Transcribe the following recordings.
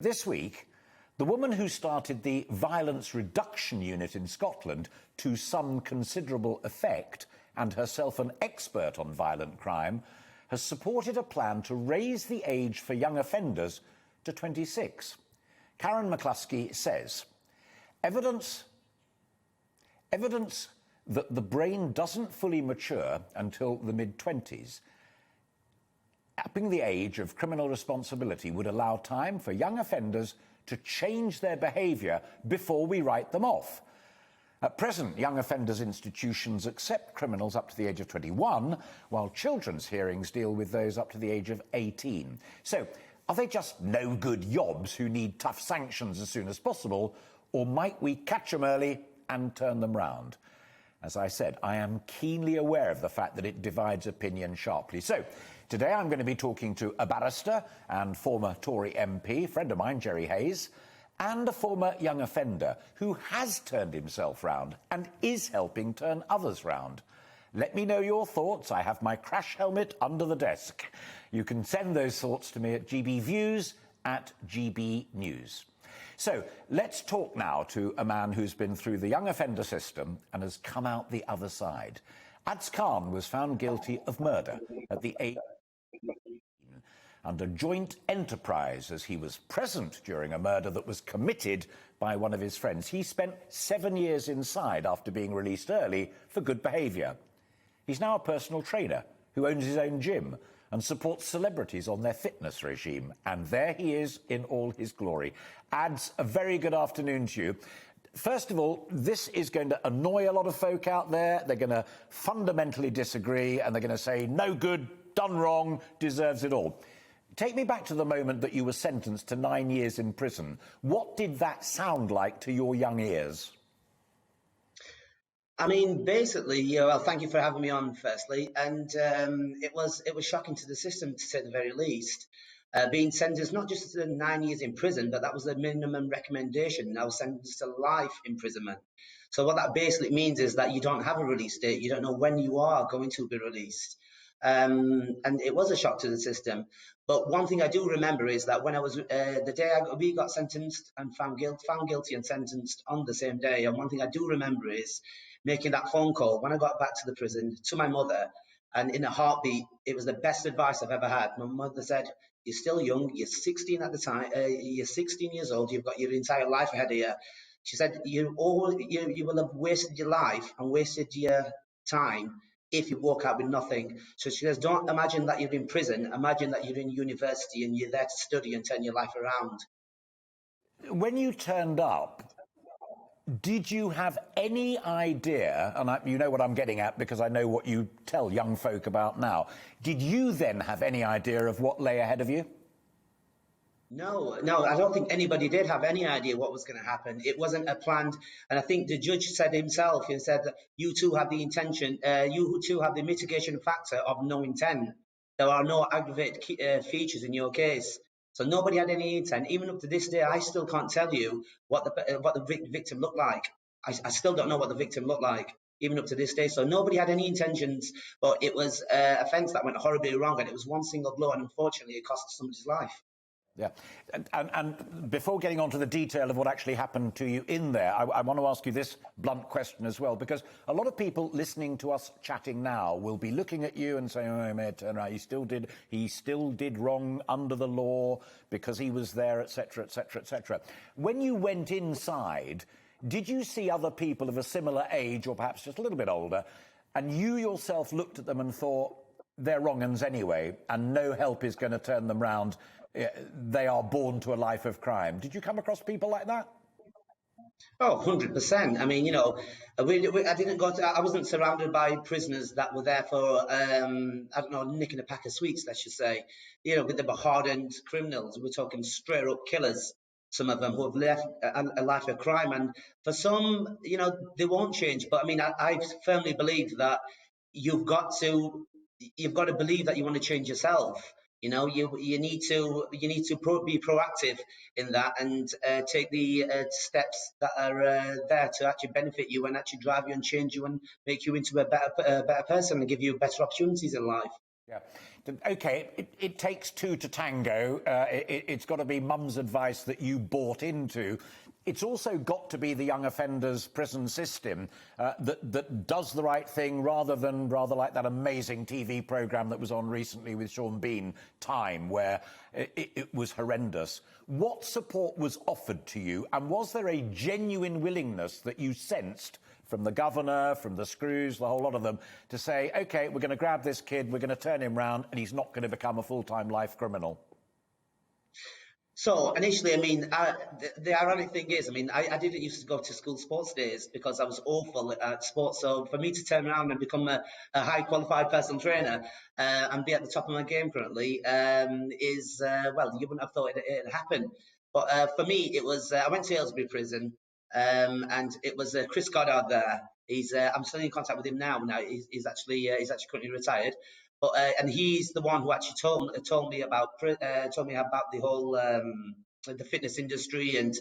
This week, the woman who started the Violence Reduction Unit in Scotland to some considerable effect, and herself an expert on violent crime, has supported a plan to raise the age for young offenders to 26. Karen McCluskey says, evidence that the brain doesn't fully mature until the mid-20s, upping the age of criminal responsibility would allow time for young offenders to change their behaviour before we write them off. At present, young offenders institutions accept criminals up to the age of 21, while children's hearings deal with those up to the age of 18. So, are they just no-good yobs who need tough sanctions as soon as possible, or might we catch them early and turn them round? As I said, I am keenly aware of the fact that it divides opinion sharply. So, today I'm going to be talking to a barrister and former Tory MP, friend of mine, Jerry Hayes, and a former young offender who has turned himself round and is helping turn others round. Let me know your thoughts. I have my crash helmet under the desk. You can send those thoughts to me at GBViews at GBNews. So, let's talk now to a man who's been through the young offender system and has come out the other side. Adz Khan was found guilty of murder at the age of 18 under joint enterprise, as he was present during a murder that was committed by one of his friends. He spent 7 years inside after being released early for good behaviour. He's now a personal trainer who owns his own gym and supports celebrities on their fitness regime. And there he is in all his glory. Adz, a very good afternoon to you. First of all, this is going to annoy a lot of folk out there. They're going to fundamentally disagree and they're going to say, no good, done wrong, deserves it all. Take me back to the moment that you were sentenced to 9 years in prison. What did that sound like to your young ears? I mean, basically, well, thank you for having me on, firstly. And it was shocking to the system, to say the very least. Being sentenced not just to 9 years in prison, but that was the minimum recommendation. I was sentenced to life imprisonment. So what that basically means is that you don't have a release date. You don't know when you are going to be released. And it was a shock to the system. But one thing I do remember is that when I was the day we got sentenced and found guilty and sentenced on the same day. And one thing I do remember is making that phone call when I got back to the prison to my mother, and in a heartbeat, it was the best advice I've ever had. My mother said, "You're still young. You're 16 at the time. You're 16 years old. You've got your entire life ahead of you." She said, "You will have wasted your life and wasted your time if you walk out with nothing." So she says, don't imagine that you're in prison. Imagine that you're in university and you're there to study and turn your life around. When you turned up, did you have any idea, and you know what I'm getting at because I know what you tell young folk about now, did you then have any idea of what lay ahead of you? No, I don't think anybody did have any idea what was going to happen. It wasn't a planned, and I think the judge said himself, he said that you two have the intention, you two have the mitigation factor of no intent. There are no aggravated features in your case. So nobody had any intent. Even up to this day, I still can't tell you what the victim looked like. I still don't know what the victim looked like, even up to this day. So nobody had any intentions, but it was an offence that went horribly wrong, and it was one single blow, and unfortunately it cost somebody's life. Yeah, and before getting on to the detail of what actually happened to you in there, I want to ask you this blunt question as well, because a lot of people listening to us chatting now will be looking at you and saying, "Oh, mate, turn around. He still did wrong under the law because he was there, etc., etc., etc." When you went inside, did you see other people of a similar age, or perhaps just a little bit older, and you yourself looked at them and thought, they're wrong uns anyway, and no help is going to turn them round? They are born to a life of crime. Did you come across people like that? Oh, 100%. I mean, you know, I wasn't surrounded by prisoners that were there for, I don't know, nicking a pack of sweets, let's just say. You know, they were hardened criminals. We're talking straight up killers, some of them who have left a life of crime. And for some, you know, they won't change. But I mean, I firmly believe that you've got to believe that you want to change yourself. You know, you need to be proactive in that and take the steps that are there to actually benefit you and actually drive you and change you and make you into a better person and give you better opportunities in life. Yeah. Okay, it takes two to tango. It's got to be mum's advice that you bought into. It's also got to be the young offenders prison system that does the right thing rather like that amazing TV programme that was on recently with Sean Bean, Time, where it was horrendous. What support was offered to you, and was there a genuine willingness that you sensed from the governor, from the Screws, the whole lot of them, to say, OK, we're going to grab this kid, we're going to turn him round, and he's not going to become a full-time life criminal? So initially, I mean, the ironic thing is, I mean, I didn't used to go to school sports days because I was awful at sports. So for me to turn around and become a high qualified personal trainer and be at the top of my game currently is, well, you wouldn't have thought it'd happen. But for me, it was, I went to Aylesbury Prison and it was Chris Goddard there. I'm still in contact with him now. He's actually currently retired. But and he's the one who actually told me about the whole the fitness industry and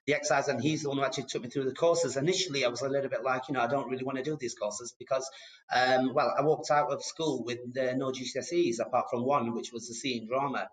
the exercise, and he's the one who actually took me through the courses. Initially, I was a little bit like, I don't really want to do these courses because, well, I walked out of school with no GCSEs apart from one, which was the C in drama.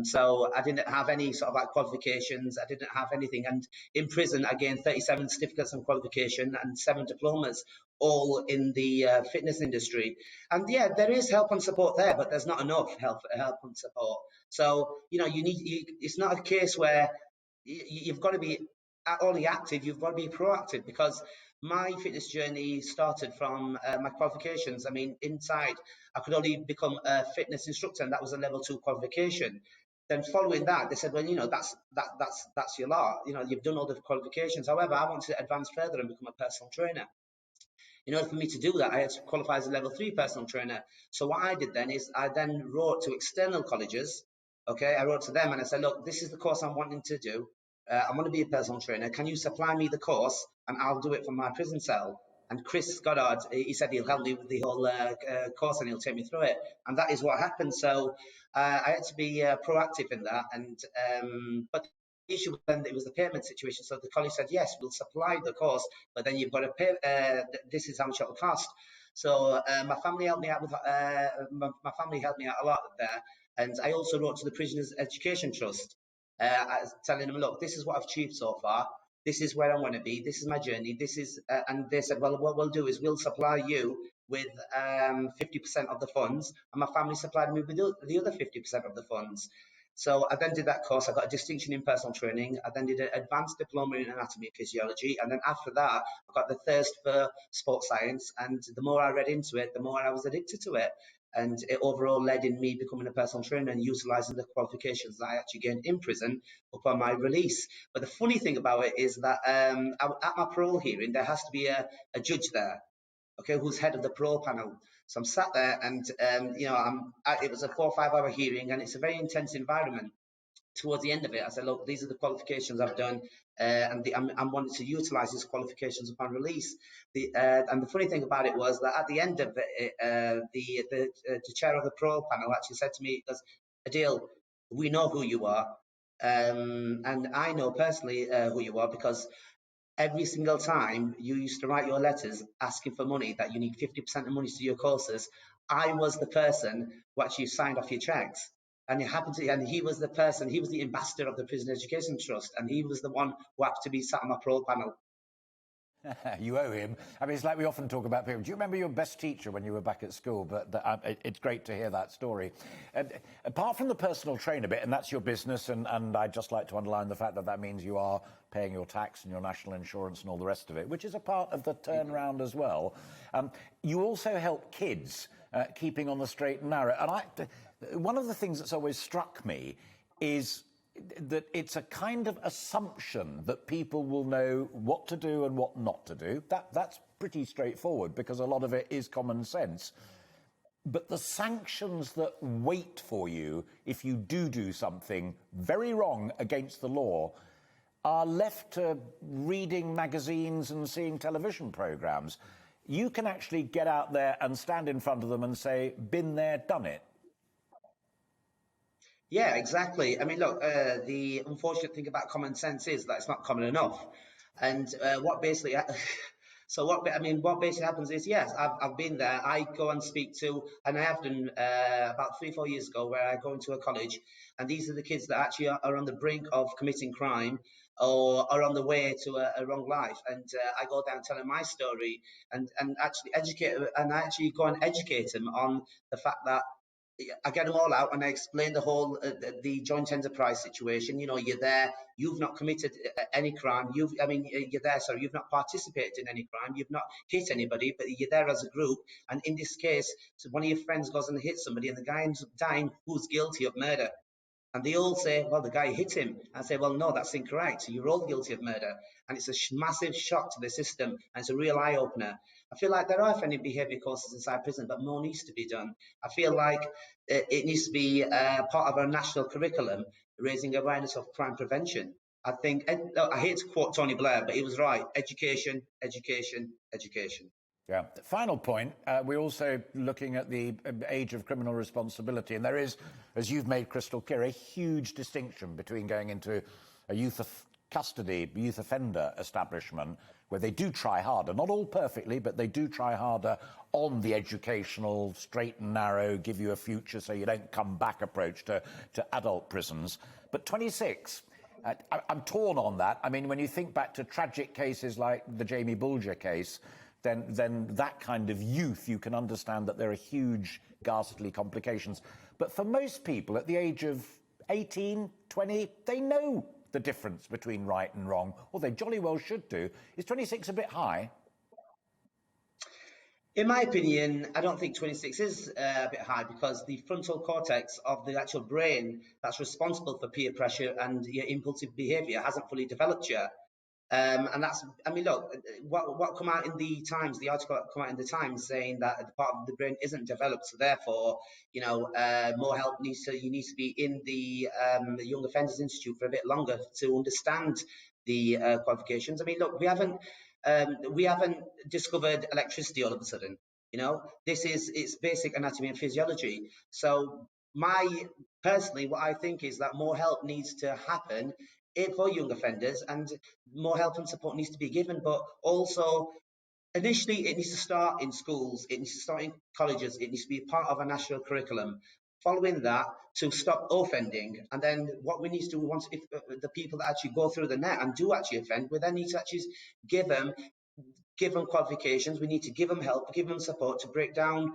So I didn't have any sort of like qualifications. I didn't have anything. And in prison, I gained 37 certificates and qualification and 7 diplomas, all in the fitness industry. And yeah, there is help and support there, but there's not enough help and support. So, it's not a case where you've got to be only active, you've got to be proactive, because my fitness journey started from my qualifications. I mean, inside, I could only become a fitness instructor, and that was a level 2 qualification. Then following that, they said, well, that's your lot. You've done all the qualifications. However, I want to advance further and become a personal trainer. In order for me to do that, I had to qualify as a level 3 personal trainer. So what I did then is I then wrote to external colleges. Okay, I wrote to them and I said, look, this is the course I'm wanting to do. I want to be a personal trainer. Can you supply me the course and I'll do it from my prison cell? And Chris Goddard, he said he'll help me with the whole course and he'll take me through it. And that is what happened. So I had to be proactive in that. And but the issue then, it was the payment situation. So the college said, yes, we'll supply the course, but then you've got to pay. This is how much it will cost. So my family helped me out with my family helped me out a lot there. And I also wrote to the Prisoners Education Trust, telling them, look, this is what I've achieved so far. This is where I want to be. This is my journey. This is, and they said, well, what we'll do is we'll supply you with 50% of the funds, and my family supplied me with the other 50% of the funds. So I then did that course. I got a distinction in personal training. I then did an advanced diploma in anatomy and physiology. And then after that, I got the thirst for sports science. And the more I read into it, the more I was addicted to it. And it overall led in me becoming a personal trainer and utilising the qualifications that I actually gained in prison upon my release. But the funny thing about it is that at my parole hearing, there has to be a judge there, okay, who's head of the parole panel. So I'm sat there and, it was a 4 or 5 hour hearing and it's a very intense environment. Towards the end of it, I said, look, these are the qualifications I've done, and I'm wanting to utilise these qualifications upon release. And the funny thing about it was that at the end of it, the chair of the parole panel actually said to me, Adil, we know who you are, and I know personally who you are, because every single time you used to write your letters asking for money, that you need 50% of money to do your courses, I was the person who actually signed off your checks. And he was the ambassador of the Prison Education Trust, and he was the one who happened to be sat on my parole panel. You owe him. I mean, it's like we often talk about people. Do you remember your best teacher when you were back at school? But it's great to hear that story. Apart from the personal trainer bit, and that's your business, and I'd just like to underline the fact that means you are paying your tax and your national insurance and all the rest of it, which is a part of the turnaround as well. You also help kids keeping on the straight and narrow. And one of the things that's always struck me is that it's a kind of assumption that people will know what to do and what not to do. That's pretty straightforward because a lot of it is common sense. But the sanctions that wait for you if you do something very wrong against the law are left to reading magazines and seeing television programmes. You can actually get out there and stand in front of them and say, been there, done it. Yeah, exactly. I mean, look, the unfortunate thing about common sense is that it's not common enough. And what basically, So what basically happens is, yes, I've been there. I go and speak to, and I have done about 3-4 years ago, where I go into a college, and these are the kids that actually are on the brink of committing crime or are on the way to a wrong life. And I go down telling my story and actually I actually go and educate them on the fact that I get them all out and I explain the whole the joint enterprise situation. You know, you're there, you've not committed any crime. You're there, sorry, you've not participated in any crime. You've not hit anybody, but you're there as a group. And in this case, so one of your friends goes and hits somebody, and the guy ends up dying who's guilty of murder. And they all say, well, the guy hit him. I say, well, no, that's incorrect. You're all guilty of murder. And it's a massive shock to the system. And it's a real eye opener. I feel like there are offending behaviour courses inside prison, but more needs to be done. I feel like it needs to be part of our national curriculum, raising awareness of crime prevention. I think, I hate to quote Tony Blair, but he was right. Education, education, education. Yeah. The final point, we're also looking at the age of criminal responsibility, and there is, as you've made crystal clear, a huge distinction between going into a youth custody, youth offender establishment, where they do try harder, not all perfectly, but they do try harder on the educational, straight and narrow, give you a future so you don't come back approach to adult prisons. But 26, I'm torn on that. I mean, when you think back to tragic cases like the Jamie Bulger case, then that kind of youth, you can understand that there are huge, ghastly complications. But for most people at the age of 18, 20, they know the difference between right and wrong, or they jolly well should do. Is 26 a bit high? In my opinion, I don't think 26 is a bit high, because the frontal cortex of the actual brain that's responsible for peer pressure and your impulsive behaviour hasn't fully developed yet. And that's, I mean, look, what come out in the Times, the article that come out in the Times saying that the part of the brain isn't developed, so therefore, more help you need to be in the Young Offenders Institute for a bit longer to understand the qualifications. I mean, look, we haven't discovered electricity all of a sudden. It's basic anatomy and physiology. So personally, what I think is that more help needs to happen for young offenders, and more help and support needs to be given. But also, initially, it needs to start in schools, it needs to start in colleges, it needs to be a part of a national curriculum. Following that, to stop offending, and then what we need to do, once if the people that actually go through the net and do actually offend, we then need to actually give them qualifications. We need to give them help, give them support to break down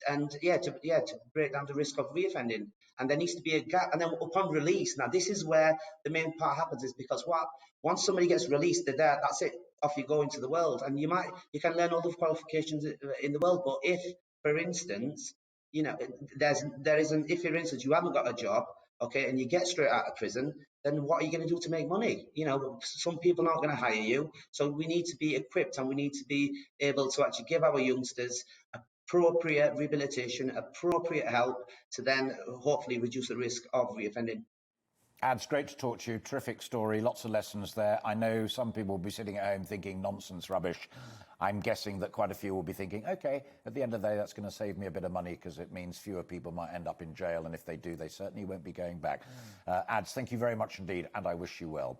to break down the risk of reoffending. And there needs to be a gap. And then upon release, now this is where the main part happens, is because once somebody gets released, they're there. That's it. Off you go into the world, and you can learn all the qualifications in the world. But if, for instance, if for instance you haven't got a job, okay, and you get straight out of prison, then what are you going to do to make money? Some people aren't going to hire you. So we need to be equipped, and we need to be able to actually give our youngsters appropriate rehabilitation, appropriate help to then hopefully reduce the risk of reoffending. Adz, great to talk to you. Terrific story. Lots of lessons there. I know some people will be sitting at home thinking nonsense, rubbish. I'm guessing that quite a few will be thinking, OK, at the end of the day, that's going to save me a bit of money, because it means fewer people might end up in jail. And if they do, they certainly won't be going back. Adz, thank you very much indeed. And I wish you well.